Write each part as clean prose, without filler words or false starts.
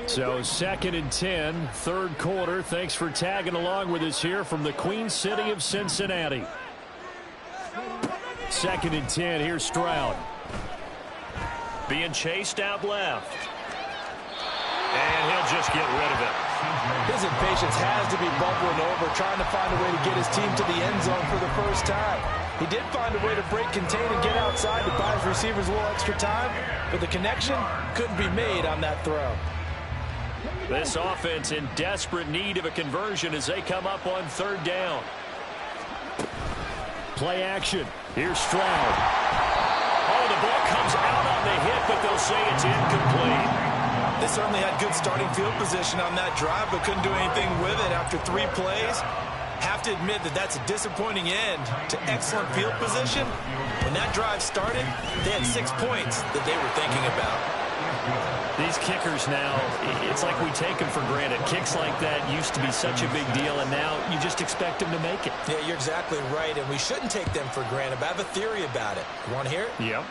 So 2nd and 10, third quarter. Thanks for tagging along with us here from the Queen City of Cincinnati. 2nd and 10, here's Stroud. Being chased out left. And he'll just get rid of it. His impatience has to be bubbling over, trying to find a way to get his team to the end zone for the first time. He did find a way to break contain and get outside to buy his receivers a little extra time, but the connection couldn't be made on that throw. This offense in desperate need of a conversion as they come up on 3rd down. Play action. Here's Stroud. Oh, the ball comes out on the hit, but they'll say it's incomplete. They certainly had good starting field position on that drive, but couldn't do anything with it after 3 plays. Have to admit that that's a disappointing end to excellent field position. When that drive started, they had 6 points that they were thinking about. These kickers now, it's like we take them for granted. Kicks like that used to be such a big deal, and now you just expect them to make it. Yeah, you're exactly right, and we shouldn't take them for granted, but I have a theory about it. You want to hear it? Yep.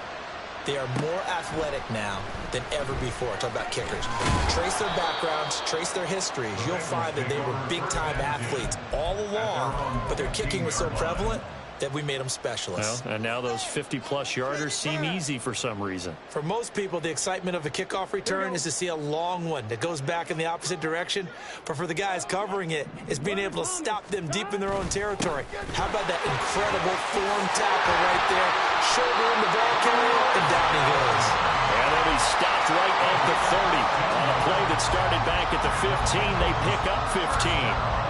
They are more athletic now than ever before. Talk about kickers. Trace their backgrounds, trace their histories. You'll find that they were big-time athletes all along, but their kicking was so prevalent that we made them specialists. Well, and now those 50-plus yarders seem easy for some reason. For most people, the excitement of a kickoff return is to see a long one that goes back in the opposite direction. But for the guys covering it, it's being able to stop them deep in their own territory. How about that incredible form tackle right there? Shoulder in the ball carrier, and down he goes. And then he stopped right at the 30. On a play that started back at the 15, they pick up 15.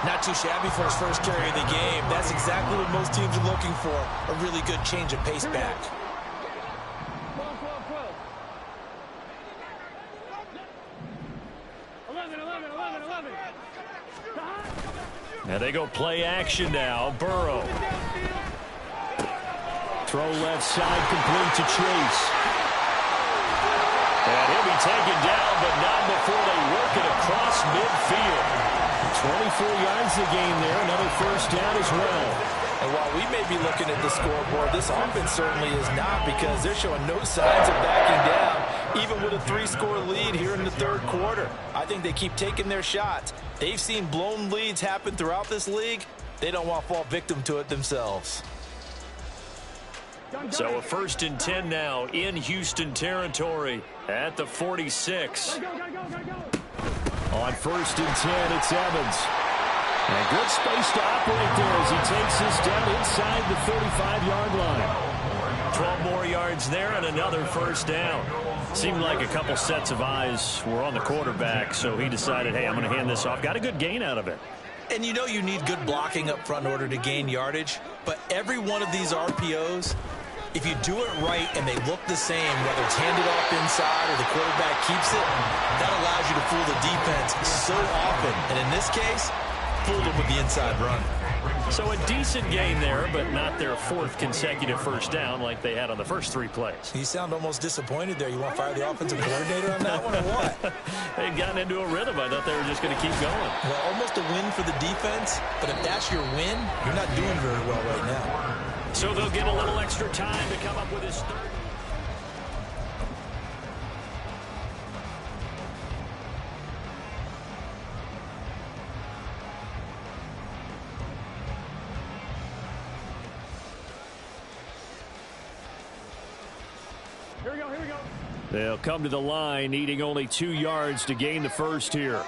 Not too shabby for his first carry of the game. That's exactly what most teams are looking for, a really good change of pace back. Now they go play action now. Burrow. Throw left side, complete to Chase. And he'll be taken down, but not before they work it across midfield. 24 yards a game there, another first down as well. And while we may be looking at the scoreboard, this offense certainly is not, because they're showing no signs of backing down, even with a 3-score lead here in the third quarter. I think they keep taking their shots. They've seen blown leads happen throughout this league. They don't want to fall victim to it themselves. So a 1st and 10 now in Houston territory at the 46. On 1st and 10, it's Evans. And good space to operate there as he takes this down inside the 35-yard line. 12 more yards there and another first down. Seemed like a couple sets of eyes were on the quarterback, so he decided, hey, I'm going to hand this off. Got a good gain out of it. And you know you need good blocking up front in order to gain yardage, but every one of these RPOs, if you do it right and they look the same, whether it's handed off inside or the quarterback keeps it, that allows you to fool the defense so often. And in this case, fooled them with the inside run. So a decent game there, but not their 4th consecutive first down like they had on the first 3 plays. You sound almost disappointed there. You want to fire the offensive coordinator on that one or what? They'd gotten into a rhythm. I thought they were just going to keep going. Well, almost a win for the defense, but if that's your win, you're not doing very well right now. So they'll get a little extra time to come up with his 3rd. Here we go. They'll come to the line, needing only 2 yards to gain the first here.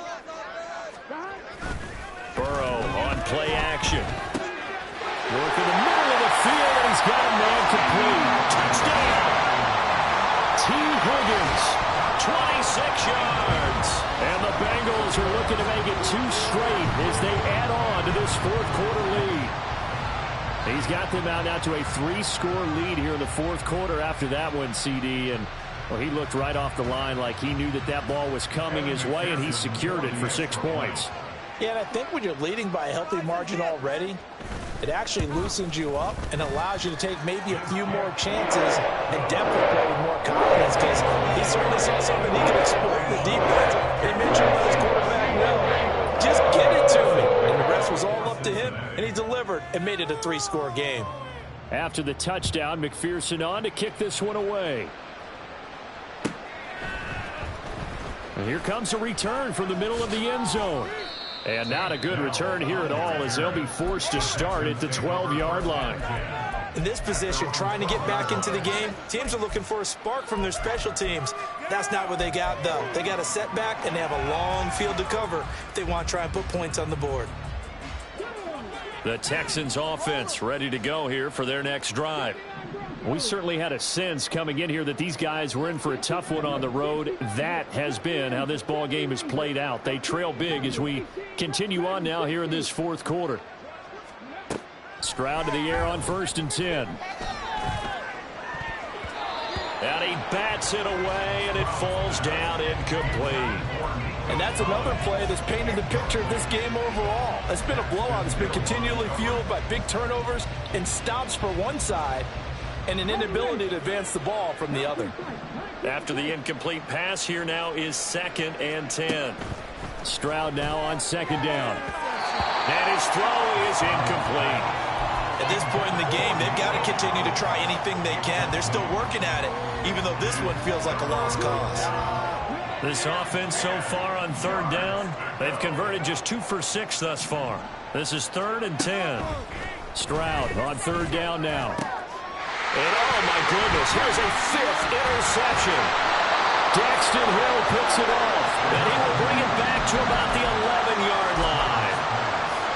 Burrow on play action. Work in the middle of the field, and he's got a man complete. Touchdown! T. Higgins, 26 yards. And the Bengals are looking to make it 2 straight as they add on to this 4th quarter lead. He's got them out now to a 3-score lead here in the 4th quarter after that one, CD. And well, he looked right off the line like he knew that that ball was coming his way, and he secured it for 6 points. Yeah, and I think when you're leading by a healthy margin already, it actually loosens you up and allows you to take maybe a few more chances and definitely play with more confidence, because he certainly saw something he could exploit in the defense. They made sure to let his quarterback know, just get it to me. And the rest was all up to him, and he delivered and made it a 3-score game. After the touchdown, McPherson on to kick this one away. And here comes a return from the middle of the end zone. And not a good return here at all, as they'll be forced to start at the 12-yard line. In this position, trying to get back into the game, teams are looking for a spark from their special teams. That's not what they got, though. They got a setback, and they have a long field to cover if they want to try and put points on the board. The Texans offense ready to go here for their next drive. We certainly had a sense coming in here that these guys were in for a tough one on the road. That has been how this ball game has played out. They trail big as we continue on now here in this fourth quarter. Stroud to the air on 1st and 10. And he bats it away, and it falls down incomplete. And that's another play that's painted the picture of this game overall. It's been a blowout. It's been continually fueled by big turnovers and stops for one side and an inability to advance the ball from the other. After the incomplete pass, here now is 2nd and 10. Stroud now on 2nd down. And his throw is incomplete. At this point in the game, they've got to continue to try anything they can. They're still working at it, even though this one feels like a lost cause. This offense so far on 3rd down, they've converted just 2 for 6 thus far. This is 3rd and 10. Stroud on 3rd down now. And oh my goodness, here's a 5th interception. Daxton Hill picks it off, and he will bring it back to about the 11-yard line.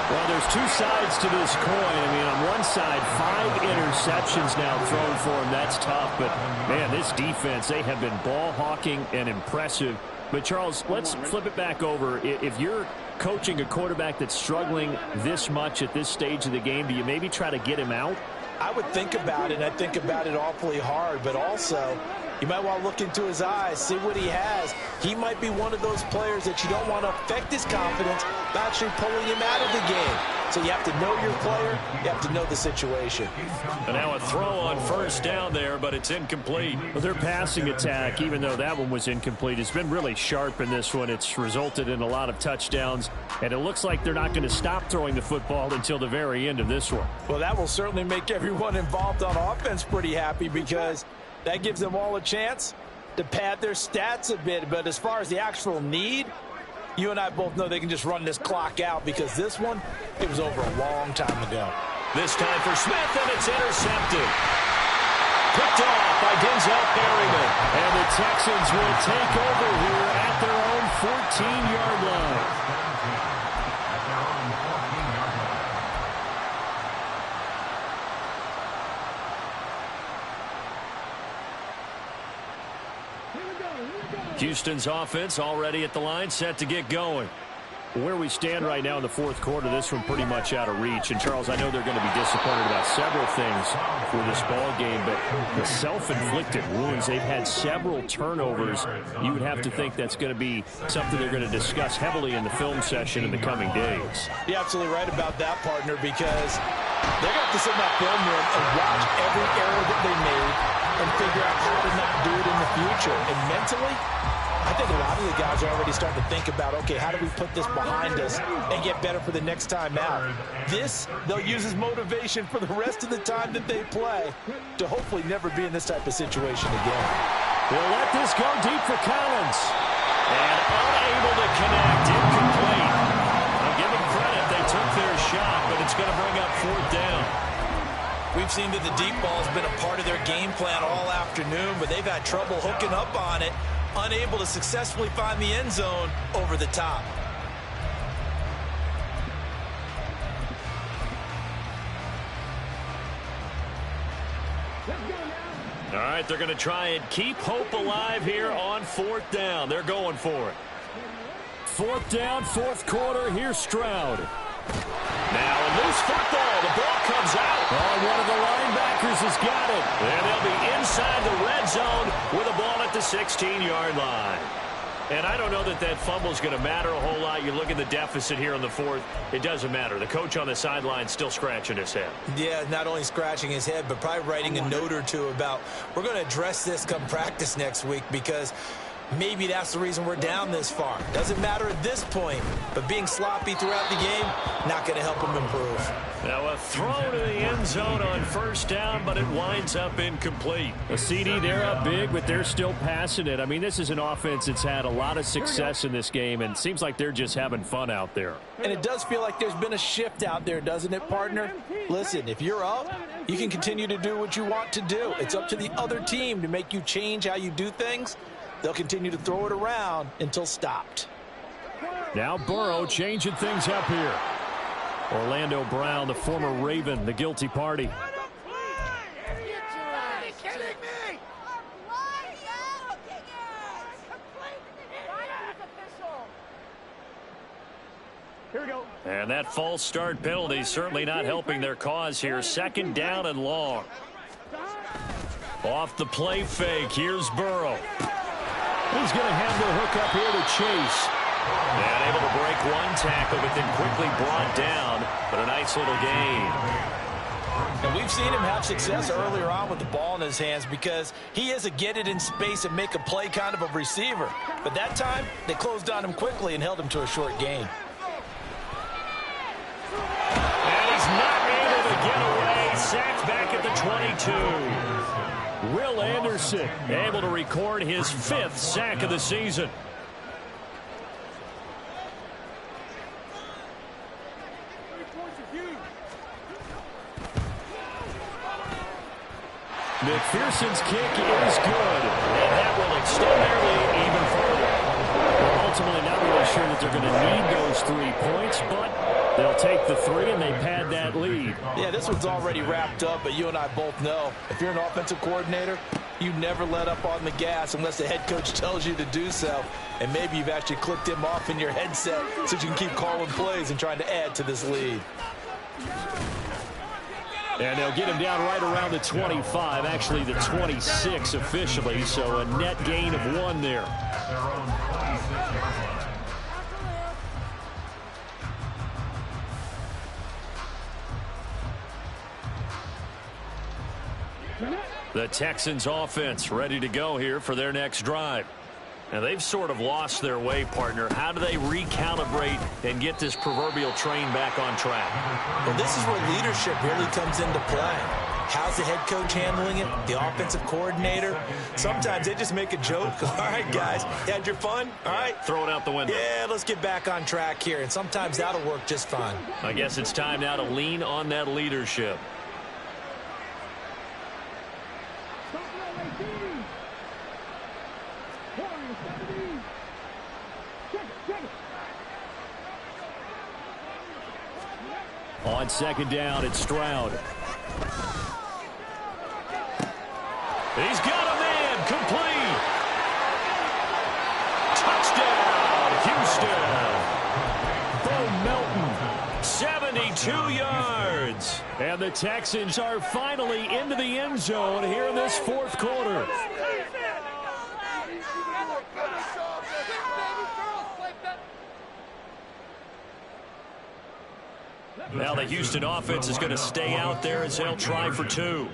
Well, there's 2 sides to this coin. I mean, on one side, 5 interceptions now thrown for him. That's tough. But, man, this defense, they have been ball hawking and impressive. But, Charles, let's flip it back over. If you're coaching a quarterback that's struggling this much at this stage of the game, do you maybe try to get him out? I would think about it, and I think about it awfully hard. But also, you might want to look into his eyes, see what he has. He might be one of those players that you don't want to affect his confidence by actually pulling him out of the game. So you have to know your player. You have to know the situation. And now a throw on 1st down there, but it's incomplete. Well, their passing attack, even though that one was incomplete, has been really sharp in this one. It's resulted in a lot of touchdowns, and it looks like they're not going to stop throwing the football until the very end of this one. Well, that will certainly make everyone involved on offense pretty happy, because that gives them all a chance to pad their stats a bit. But as far as the actual need, you and I both know they can just run this clock out, because this one, it was over a long time ago. This time for Smith, and it's intercepted. Picked off by Denzel Perryman. And the Texans will take over here at their own 14-yard line. Houston's offense already at the line, set to get going. Where we stand right now in the 4th quarter, this one pretty much out of reach. And, Charles, I know they're going to be disappointed about several things for this ball game, but the self-inflicted wounds, they've had several turnovers. You would have to think that's going to be something they're going to discuss heavily in the film session in the coming days. You're absolutely right about that, partner, because they're going to have to sit in that film room and watch every error that they made and figure out how to not do it in the future. And mentally, I think a lot of the guys are already starting to think about, okay, how do we put this behind us and get better for the next time out? This, they'll use as motivation for the rest of the time that they play to hopefully never be in this type of situation again. We'll let this go deep for Collins. And unable to connect, incomplete. I'll give them credit, they took their shot, but it's going to bring up 4th down. We've seen that the deep ball has been a part of their game plan all afternoon, but they've had trouble hooking up on it, unable to successfully find the end zone over the top. All right, they're going to try and keep hope alive here on 4th down. They're going for it. 4th down, 4th quarter. Here's Stroud. Now a loose football. The ball comes out. Oh, one of the linebackers has got it. And they'll be inside the red zone with a ball at the 16-yard line. And I don't know that that fumble is going to matter a whole lot. You look at the deficit here on the 4th. It doesn't matter. The coach on the sideline still scratching his head. Yeah, not only scratching his head, but probably writing a note or two about, we're going to address this come practice next week, because maybe that's the reason we're down this far. Doesn't matter at this point, but being sloppy throughout the game, not going to help him improve. Now a throw to the end zone on first down, but it winds up incomplete. A CD, they're up big, but they're still passing it. I mean, this is an offense that's had a lot of success in this game, and it seems like they're just having fun out there. And it does feel like there's been a shift out there, doesn't it, partner? Listen, if you're up, you can continue to do what you want to do. It's up to the other team to make you change how you do things. They'll continue to throw it around until stopped. Now Burrow changing things up here. Orlando Brown, the former Raven, the guilty party. Here we go. And that false start penalty certainly not helping their cause here. Second down and long. Off the play fake, here's Burrow. He's going to have the hook up here to Chase. And able to break one tackle, but then quickly brought down. But a nice little gain. And we've seen him have success earlier on with the ball in his hands because he is a get it in space and make a play kind of a receiver. But that time, they closed on him quickly and held him to a short gain. And he's not able to get away. Sacked back at the 22. Will Anderson Able to record his 5th sack of the season. McPherson's kick is good. And that will extend their lead even further. They're ultimately not really sure that they're going to need those 3 points, but they'll take the 3 and they pad that lead. Yeah, this one's already wrapped up, but you and I both know if you're an offensive coordinator, you never let up on the gas unless the head coach tells you to do so. And maybe you've actually clicked him off in your headset so you can keep calling plays and trying to add to this lead. And they'll get him down right around the 25, actually the 26 officially, so a net gain of 1 there. The Texans offense ready to go here for their next drive. Now they've sort of lost their way, partner. How do they recalibrate and get this proverbial train back on track? Well, this is where leadership really comes into play. How's the head coach handling it? The offensive coordinator? Sometimes they just make a joke. All right, guys, you had your fun? All right. Throw it out the window. Yeah, let's get back on track here. And sometimes that'll work just fine. I guess it's time now to lean on that leadership. On second down, it's Stroud. He's got a man, complete. Touchdown, Houston. Bo Melton, 72 yards. and the Texans are finally into the end zone here in this 4th quarter. Now the Houston offense is going to stay out there as they'll try for 2.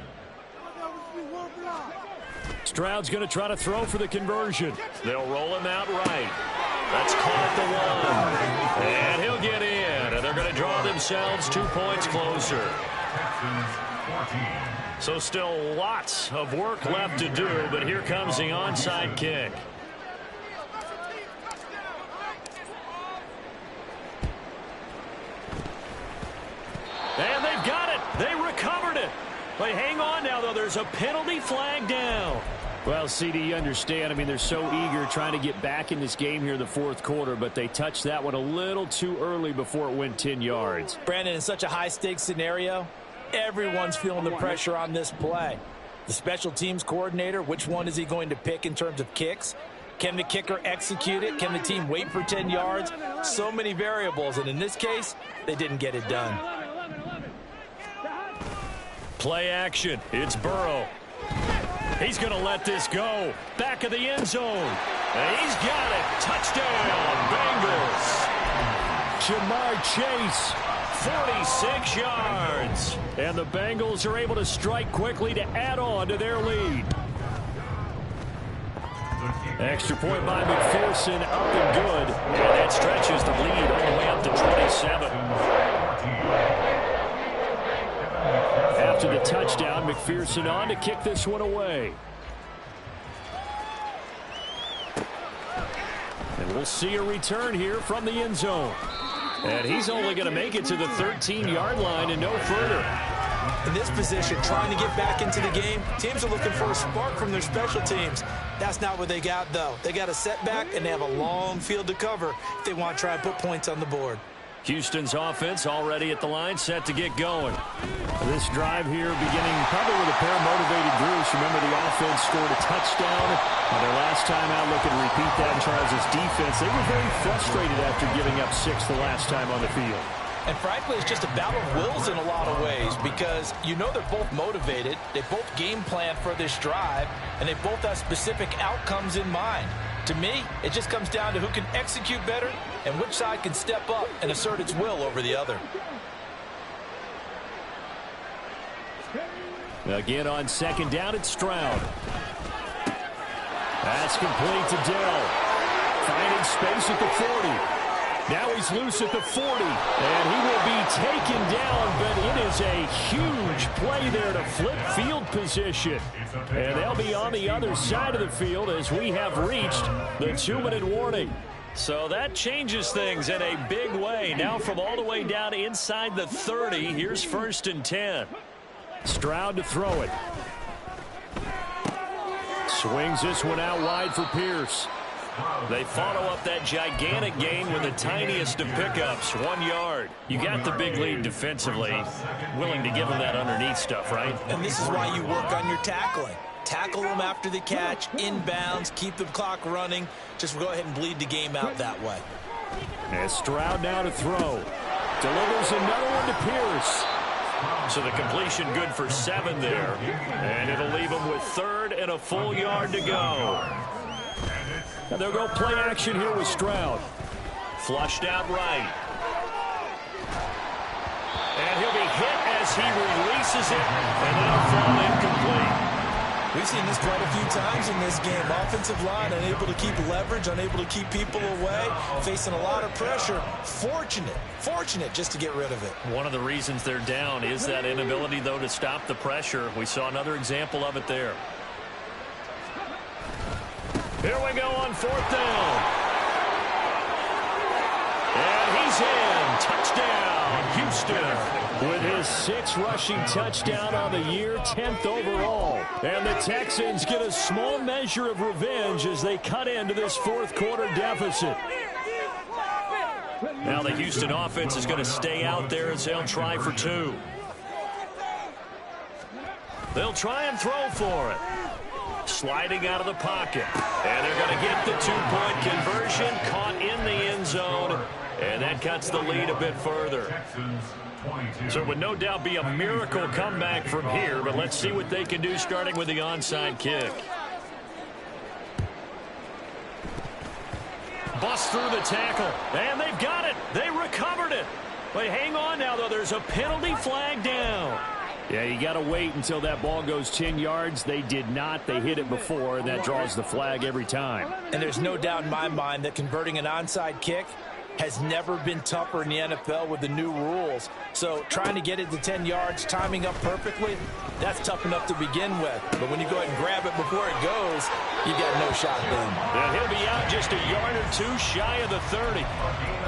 Stroud's going to try to throw for the conversion. They'll roll him out right. That's caught at the 1. And he'll get in. And they're going to draw themselves 2 points closer. So still lots of work left to do, but here comes the onside kick. And they've got it. They recovered it. But hang on now, though. There's a penalty flag down. Well, CD, you understand. I mean, they're so eager trying to get back in this game here in the 4th quarter, but they touched that one a little too early before it went 10 yards. Brandon, in such a high-stakes scenario, everyone's feeling the pressure on this play. The special teams coordinator, which one is he going to pick in terms of kicks? Can the kicker execute it? Can the team wait for 10 yards? So many variables, and in this case, they didn't get it done. Play action. It's Burrow. He's going to let this go. Back of the end zone. And he's got it. Touchdown, Bengals. Ja'Marr Chase. 46 yards. And the Bengals are able to strike quickly to add on to their lead. Extra point by McPherson, up and good. And that stretches the lead all the way up to 27. After the touchdown, McPherson on to kick this one away. And we'll see a return here from the end zone. And he's only going to make it to the 13-yard line and no further. In this position, trying to get back into the game, teams are looking for a spark from their special teams. That's not what they got, though. They got a setback, and they have a long field to cover if they want to try and put points on the board. Houston's offense already at the line, set to get going. This drive here beginning probably with a pair of motivated Bruce. Remember, the offense scored a touchdown on their last time out. Looking to repeat that in Charles' defense. They were very frustrated after giving up 6 the last time on the field. And frankly, it's just a battle of wills in a lot of ways because you know they're both motivated. They both game plan for this drive, and they both have specific outcomes in mind. To me, it just comes down to who can execute better and which side can step up and assert its will over the other. Again on second down, it's Stroud. That's complete to Dell. Finding space at the 40. Now he's loose at the 40, and he will be taken down, but it is a huge play there to flip field position. And they'll be on the other side of the field as we have reached the 2-minute warning. So that changes things in a big way. Now from all the way down inside the 30, here's 1st and 10. Stroud to throw it. Swings this one out wide for Pierce. They follow up that gigantic gain with the tiniest of pickups, 1 yard. You got the big lead defensively. Willing to give them that underneath stuff, right? And this is why you work on your tackling. Tackle them after the catch, inbounds, keep the clock running. Just go ahead and bleed the game out that way. And Stroud now to throw. Delivers another one to Pierce. So the completion good for 7 there. And it'll leave them with 3rd and a full yard to go. And they'll go play action here with Stroud. Flushed out right. And he'll be hit as he releases it. And that'll fall incomplete. We've seen this quite a few times in this game. Offensive line unable to keep leverage, unable to keep people away, facing a lot of pressure. Fortunate just to get rid of it. One of the reasons they're down is that inability, though, to stop the pressure. We saw another example of it there. Here we go on 4th down. And he's in. Touchdown, Houston. With his 6th rushing touchdown on the year, 10th overall. And the Texans get a small measure of revenge as they cut into this 4th quarter deficit. Now the Houston offense is going to stay out there as they'll try for 2. They'll try and throw for it. Sliding out of the pocket. And they're going to get the 2-point conversion. Caught in the end zone. And that cuts the lead a bit further. So it would no doubt be a miracle comeback from here. But let's see what they can do starting with the onside kick. Bust through the tackle. And they've got it. They recovered it. But hang on now, though. There's a penalty flag down. Yeah, you got to wait until that ball goes 10 yards. They did not. They hit it before, and that draws the flag every time. And there's no doubt in my mind that converting an onside kick has never been tougher in the NFL with the new rules. So trying to get it to 10 yards, timing up perfectly, that's tough enough to begin with. But when you go ahead and grab it before it goes, you got no shot then. And he'll be out just a yard or 2 shy of the 30.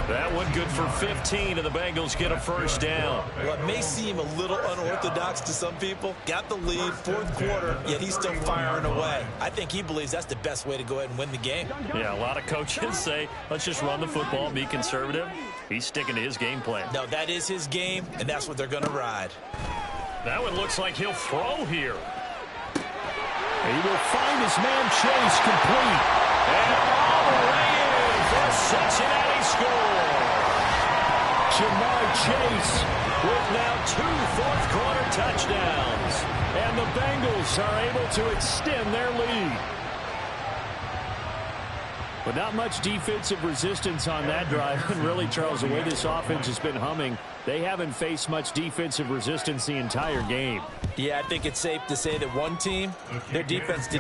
That one good for 15, and the Bengals get a 1st down. Well, it may seem a little unorthodox to some people. Got the lead, 4th quarter, yet he's still firing away. I think he believes that's the best way to go ahead and win the game. Yeah, a lot of coaches say, let's just run the football, be conservative. He's sticking to his game plan. No, that is his game, and that's what they're going to ride. That one looks like he'll throw here. He will find his man Chase complete. And all the way in for a Cincinnati score. Jamar Chase with now 2 fourth-quarter touchdowns. And the Bengals are able to extend their lead. But not much defensive resistance on that drive. And really, Charles, the way this offense has been humming, they haven't faced much defensive resistance the entire game. Yeah, I think it's safe to say that one team, their defense did